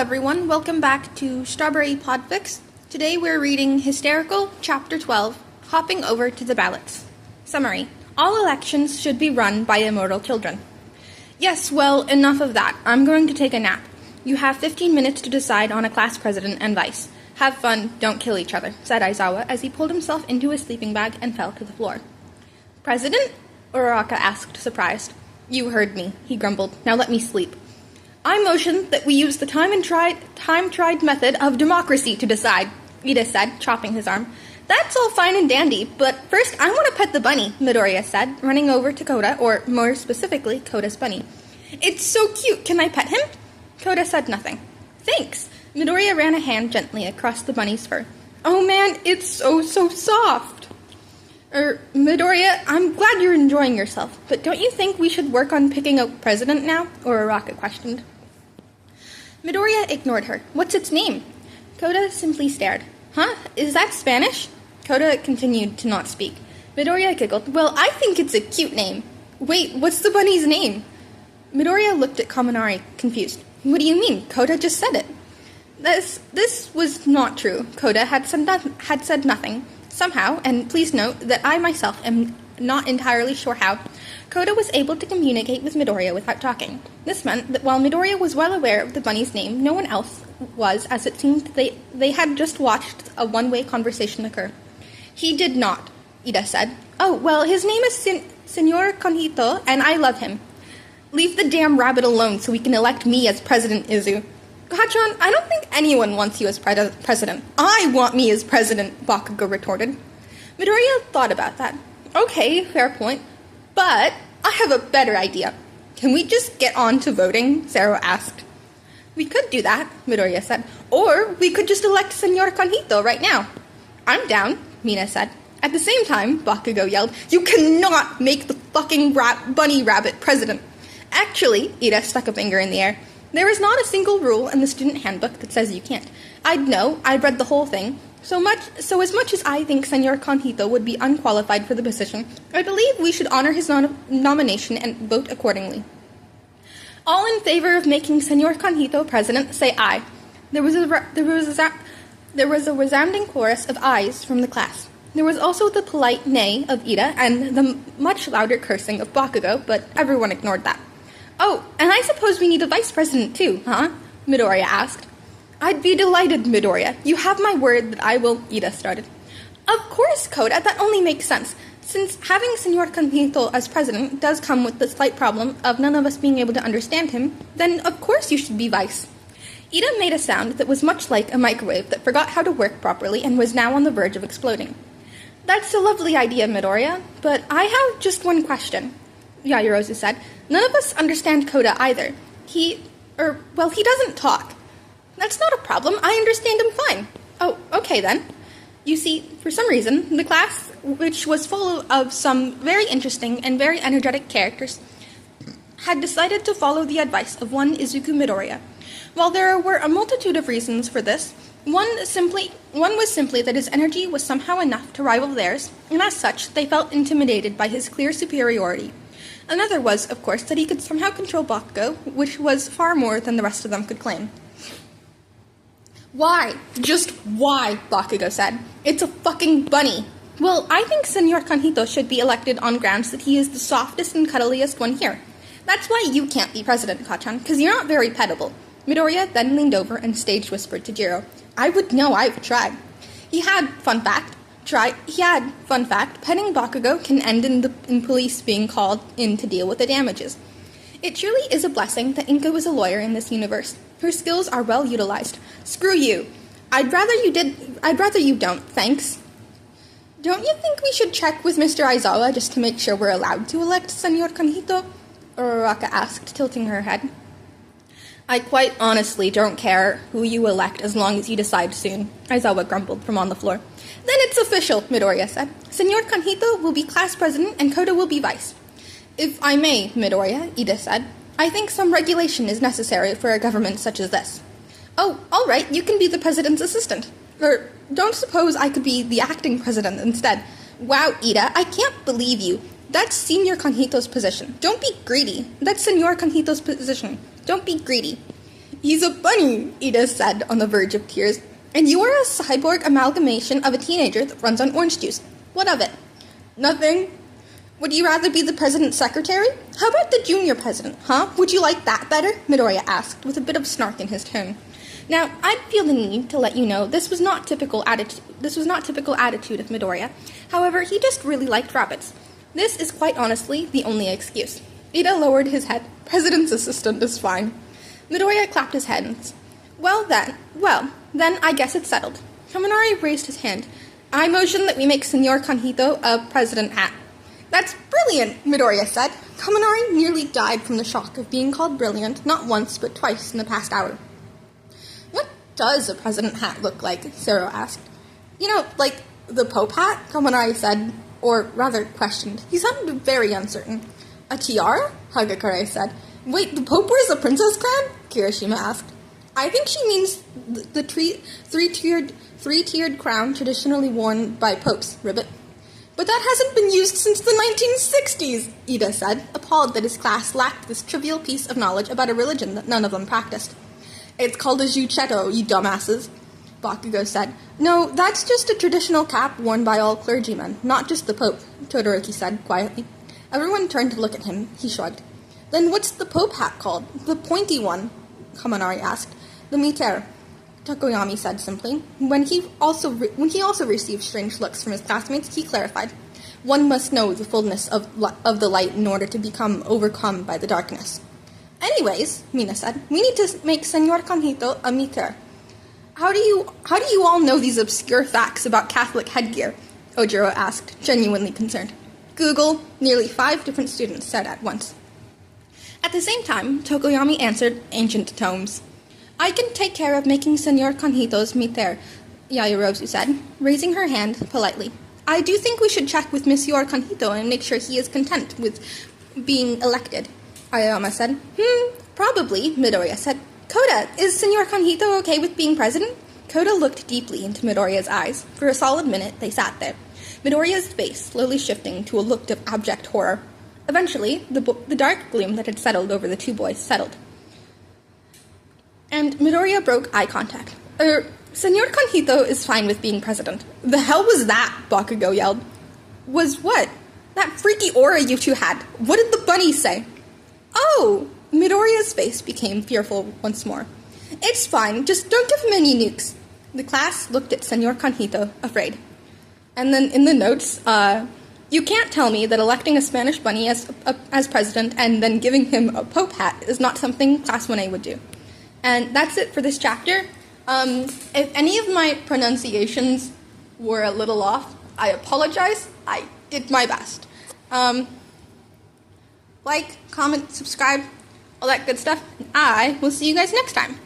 everyone, welcome back to Strawberry Podfic. Today we're reading Hysterical, Chapter 12, Hopping Over to the Ballots. Summary: all elections should be run by immortal children. Yes, well, enough of that. I'm going to take a nap. You have 15 minutes to decide on a class president and vice. Have fun, don't kill each other, said Aizawa as he pulled himself into his sleeping bag and fell to the floor. President? Uraraka asked, surprised. You heard me, he grumbled. Now let me sleep. I motion that we use the time-tried method of democracy to decide, Ida said, chopping his arm. That's all fine and dandy, but first I want to pet the bunny, Midoriya said, running over to Kota, or more specifically, Kota's bunny. It's so cute, can I pet him? Kota said nothing. Thanks. Midoriya ran a hand gently across the bunny's fur. Oh man, it's so soft. Midoriya, I'm glad you're enjoying yourself, but don't you think we should work on picking a president now? Uraraka questioned. Midoriya ignored her. What's its name? Kota simply stared. Huh? Is that Spanish? Kota continued to not speak. Midoriya giggled. Well, I think it's a cute name. Wait, what's the bunny's name? Midoriya looked at Kaminari, confused. What do you mean? Kota just said it. This was not true. Kota had said nothing. Somehow, and please note that I myself am not entirely sure how, Kota was able to communicate with Midoriya without talking. This meant that while Midoriya was well aware of the bunny's name, no one else was, as it seemed they had just watched a one-way conversation occur. He did not, Ida said. Oh, well, his name is Senor Kito, and I love him. Leave the damn rabbit alone so we can elect me as President Izu. Hachan, I don't think anyone wants you as president. I want me as president, Bakugo retorted. Midoriya thought about that. Okay, fair point. But I have a better idea. Can we just get on to voting? Zero asked. We could do that, Midoriya said. Or we could just elect Senor Kito right now. I'm down, Mina said. At the same time, Bakugo yelled, You cannot make the fucking bunny rabbit president. Actually, Ida stuck a finger in the air. There is not a single rule in the student handbook that says you can't. I'd read the whole thing. So as much as I think Senor Kito would be unqualified for the position, I believe we should honor his nomination and vote accordingly. All in favor of making Senor Kito president, say aye. There was a resounding chorus of ayes from the class. There was also the polite nay of Ida and the much louder cursing of Bakugo, but everyone ignored that. Oh, and I suppose we need a vice president too, huh? Midoriya asked. I'd be delighted, Midoriya. You have my word that I will, Ida started. Of course, Kota, that only makes sense. Since having Senor Kito as president does come with the slight problem of none of us being able to understand him, then of course you should be vice. Ida made a sound that was much like a microwave that forgot how to work properly and was now on the verge of exploding. That's a lovely idea, Midoriya, but I have just one question. Yaoyorozu said. None of us understand Kota either. He doesn't talk. That's not a problem. I understand him fine. Oh, okay then. You see, for some reason, the class, which was full of some very interesting and very energetic characters, had decided to follow the advice of one Izuku Midoriya. While there were a multitude of reasons for this, one was simply that his energy was somehow enough to rival theirs, and as such, they felt intimidated by his clear superiority. Another was, of course, that he could somehow control Bakugo, which was far more than the rest of them could claim. Why? Just why? Bakugo said. It's a fucking bunny. Well, I think Senor Kito should be elected on grounds that he is the softest and cuddliest one here. That's why you can't be president, Kachan, because you're not very pettable. Midoriya then leaned over and stage whispered to Jiro. I would know, I've tried. He had, fun fact, petting Bakugo can end in police being called in to deal with the damages. It truly is a blessing that Inko is a lawyer in this universe. Her skills are well utilized. Screw you. I'd rather you don't, thanks. Don't you think we should check with Mr. Aizawa just to make sure we're allowed to elect Senor Kito? Uraraka asked, tilting her head. I quite honestly don't care who you elect as long as you decide soon, Aizawa grumbled from on the floor. Then it's official, Midoriya said. Senor Kito will be class president and Kota will be vice. If I may, Midoriya, Ida said, I think some regulation is necessary for a government such as this. Oh, all right, you can be the president's assistant. Don't suppose I could be the acting president instead. Wow, Ida, I can't believe you. That's Senor Kito's position. Don't be greedy. That's Senor Kito's position. Don't be greedy. He's a bunny, Ida said on the verge of tears. And you are a cyborg amalgamation of a teenager that runs on orange juice. What of it? Nothing. Would you rather be the president's secretary? How about the junior president, huh? Would you like that better? Midoriya asked, with a bit of snark in his tone. Now, I feel the need to let you know this was not typical attitude of Midoriya. However, he just really liked rabbits. This is quite honestly the only excuse. Ida lowered his head. President's assistant is fine. Midoriya clapped his hands. Well then, I guess it's settled. Kaminari raised his hand. I motion that we make Senor Kito a president hat. That's brilliant, Midoriya said. Kaminari nearly died from the shock of being called brilliant not once but twice in the past hour. What does a president hat look like? Zero asked. You know, like the Pope hat, Kaminari said, or rather questioned. He sounded very uncertain. A tiara? Hagakure said. Wait, the Pope wears a princess crown? Kirishima asked. I think she means the three-tiered crown traditionally worn by popes, Ribbit. But that hasn't been used since the 1960s, Ida said, appalled that his class lacked this trivial piece of knowledge about a religion that none of them practiced. It's called a juchetto, you dumbasses, Bakugo said. No, that's just a traditional cap worn by all clergymen, not just the Pope, Todoroki said quietly. Everyone turned to look at him. He shrugged. Then what's the Pope hat called? The pointy one, Kaminari asked. The mitre, Tokoyami said simply. When he also received strange looks from his classmates, he clarified. One must know the fullness of the light in order to become overcome by the darkness. Anyways, Mina said, we need to make Senor Kito a mitre. How do you all know these obscure facts about Catholic headgear? Ojiro asked, genuinely concerned. Google, nearly 5 different students said at once. At the same time, Tokoyami answered ancient tomes. I can take care of making Senor Kito's mitre, Yaoyorozu said, raising her hand politely. I do think we should check with Monsieur Kito and make sure he is content with being elected, Aoyama said. Probably, Midoriya said. Kota, is Senor Kito okay with being president? Kota looked deeply into Midoriya's eyes. For a solid minute, they sat there, Midoriya's face slowly shifting to a look of abject horror. Eventually, the dark gloom that had settled over the two boys settled. And Midoriya broke eye contact. Senor Kito is fine with being president. The hell was that? Bakugo yelled. Was what? That freaky aura you two had. What did the bunny say? Oh! Midoriya's face became fearful once more. It's fine, just don't give him any nukes. The class looked at Senor Kito, afraid. And then in the notes, you can't tell me that electing a Spanish bunny as president and then giving him a Pope hat is not something Class 1A would do. And that's it for this chapter. If any of my pronunciations were a little off, I apologize. I did my best. Like, comment, subscribe, all that good stuff. I will see you guys next time.